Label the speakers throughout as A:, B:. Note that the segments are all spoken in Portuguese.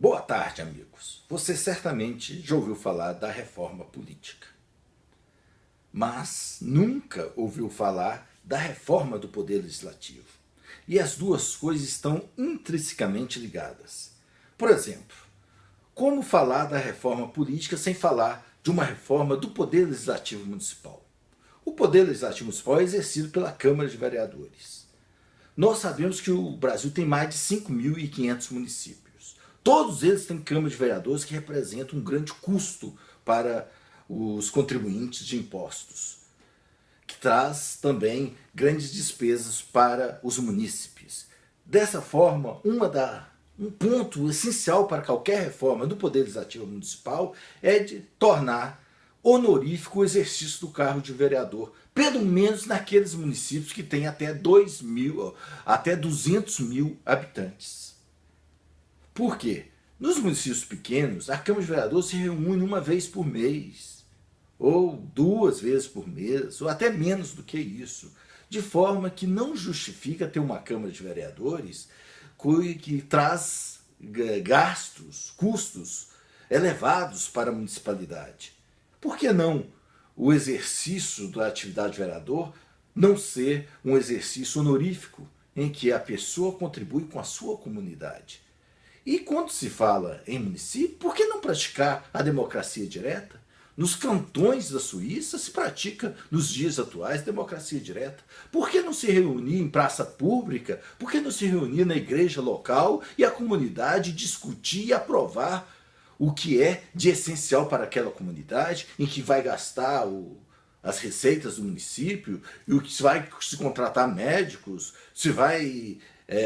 A: Boa tarde, amigos. Você certamente já ouviu falar da reforma política, mas nunca ouviu falar da reforma do Poder Legislativo. E as duas coisas estão intrinsecamente ligadas. Por exemplo, como falar da reforma política sem falar de uma reforma do Poder Legislativo Municipal? O Poder Legislativo Municipal é exercido pela Câmara de Vereadores. Nós sabemos que o Brasil tem mais de 5.500 municípios. Todos eles têm Câmara de Vereadores que representam um grande custo para os contribuintes de impostos, que traz também grandes despesas para os munícipes. Dessa forma, um ponto essencial para qualquer reforma do Poder Legislativo Municipal é de tornar honorífico o exercício do cargo de vereador, pelo menos naqueles municípios que têm até 200 mil habitantes. Por quê? Nos municípios pequenos, a Câmara de Vereadores se reúne uma vez por mês, ou 2 vezes por mês, ou até menos do que isso, de forma que não justifica ter uma Câmara de Vereadores que traz gastos, custos elevados para a municipalidade. Por que não o exercício da atividade de vereador não ser um exercício honorífico, em que a pessoa contribui com a sua comunidade? E quando se fala em município, por que não praticar a democracia direta? Nos cantões da Suíça se pratica, nos dias atuais, democracia direta. Por que não se reunir em praça pública? Por que não se reunir na igreja local e a comunidade discutir e aprovar o que é de essencial para aquela comunidade, em que vai gastar as receitas do município, e o que se vai se contratar médicos, se vai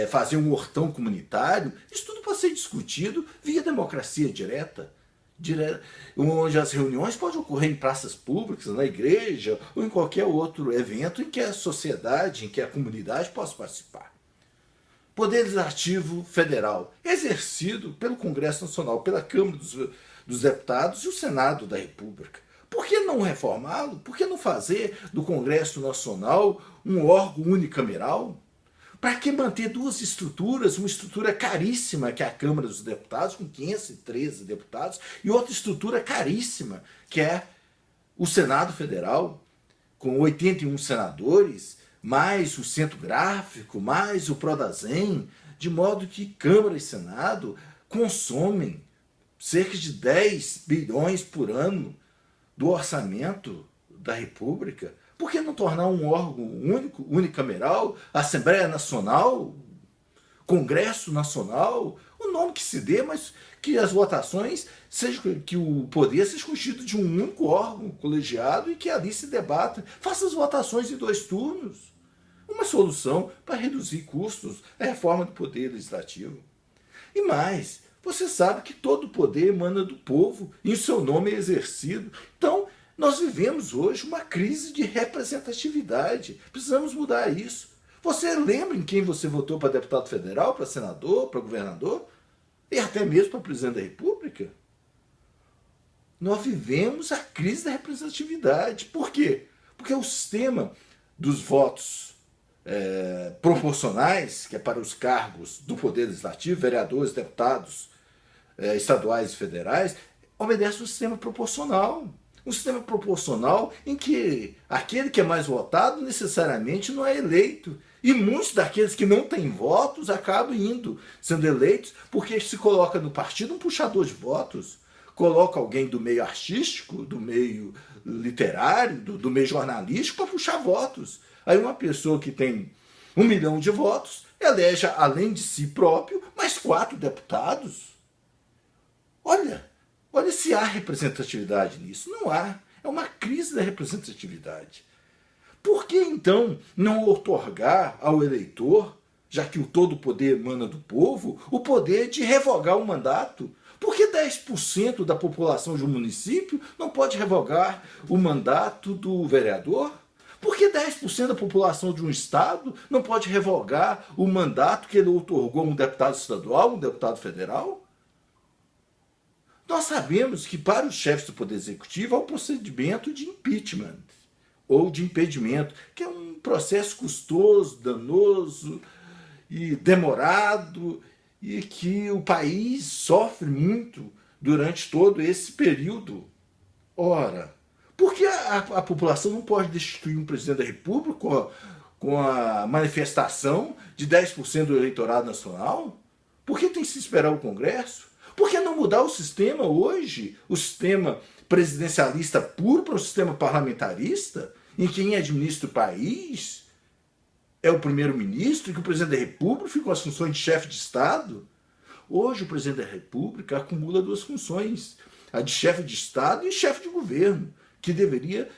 A: fazer um hortão comunitário? Isso tudo pode ser discutido via democracia direta, onde as reuniões podem ocorrer em praças públicas, na igreja, ou em qualquer outro evento em que a sociedade, em que a comunidade possa participar. Poder Legislativo Federal, exercido pelo Congresso Nacional, pela Câmara dos Deputados e o Senado da República. Por que não reformá-lo? Por que não fazer do Congresso Nacional um órgão unicameral? Para que manter duas estruturas? Uma estrutura caríssima, que é a Câmara dos Deputados, com 513 deputados, e outra estrutura caríssima, que é o Senado Federal, com 81 senadores, mais o Centro Gráfico, mais o Prodazem, de modo que Câmara e Senado consomem cerca de 10 bilhões por ano do orçamento da República. Por que não tornar um órgão único, unicameral, Assembleia Nacional, Congresso Nacional, o nome que se dê, mas que as votações sejam, que o poder seja constituído de um único órgão colegiado e que ali se debata. Faça as votações em 2 turnos. Uma solução para reduzir custos, a reforma do Poder Legislativo. E mais, você sabe que todo o poder emana do povo e o seu nome é exercido. Então, nós vivemos hoje uma crise de representatividade. Precisamos mudar isso. Você lembra em quem você votou para deputado federal, para senador, para governador? E até mesmo para presidente da República? Nós vivemos a crise da representatividade. Por quê? Porque o sistema dos votos proporcionais, que é para os cargos do Poder Legislativo, vereadores, deputados estaduais e federais, obedece ao sistema proporcional. Um sistema proporcional em que aquele que é mais votado necessariamente não é eleito. E muitos daqueles que não têm votos acabam sendo eleitos, porque se coloca no partido um puxador de votos, coloca alguém do meio artístico, do meio literário, do meio jornalístico para puxar votos. Aí uma pessoa que tem 1 milhão de votos elege, além de si próprio, mais 4 deputados. Olha se há representatividade nisso. Não há. É uma crise da representatividade. Por que, então, não outorgar ao eleitor, já que o todo o poder emana do povo, o poder de revogar o mandato? Por que 10% da população de um município não pode revogar o mandato do vereador? Por que 10% da população de um estado não pode revogar o mandato que ele outorgou a um deputado estadual, um deputado federal? Nós sabemos que para os chefes do Poder Executivo há um procedimento de impeachment ou de impedimento, que é um processo custoso, danoso e demorado e que o país sofre muito durante todo esse período. Ora, por que a população não pode destituir um presidente da República com a manifestação de 10% do eleitorado nacional? Por que tem que se esperar o Congresso? Por que não mudar o sistema hoje, o sistema presidencialista puro para o sistema parlamentarista, em que quem administra o país é o primeiro-ministro e que o presidente da República fica com as funções de chefe de Estado? Hoje o presidente da República acumula duas funções, a de chefe de Estado e chefe de governo, que deveria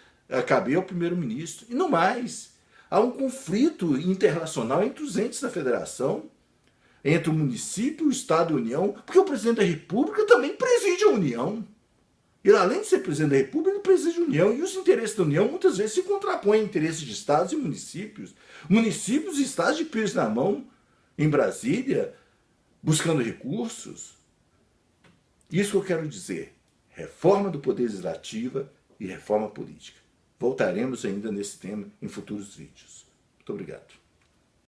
A: caber ao primeiro-ministro. E não mais. Há um conflito interrelacional entre os entes da federação, entre o município, o Estado e a União, porque o presidente da República também preside a União. E além de ser presidente da República, ele preside a União. E os interesses da União muitas vezes se contrapõem a interesses de estados e municípios. Municípios e estados de pires na mão, em Brasília, buscando recursos. Isso que eu quero dizer. Reforma do Poder Legislativo e reforma política. Voltaremos ainda nesse tema em futuros vídeos. Muito obrigado.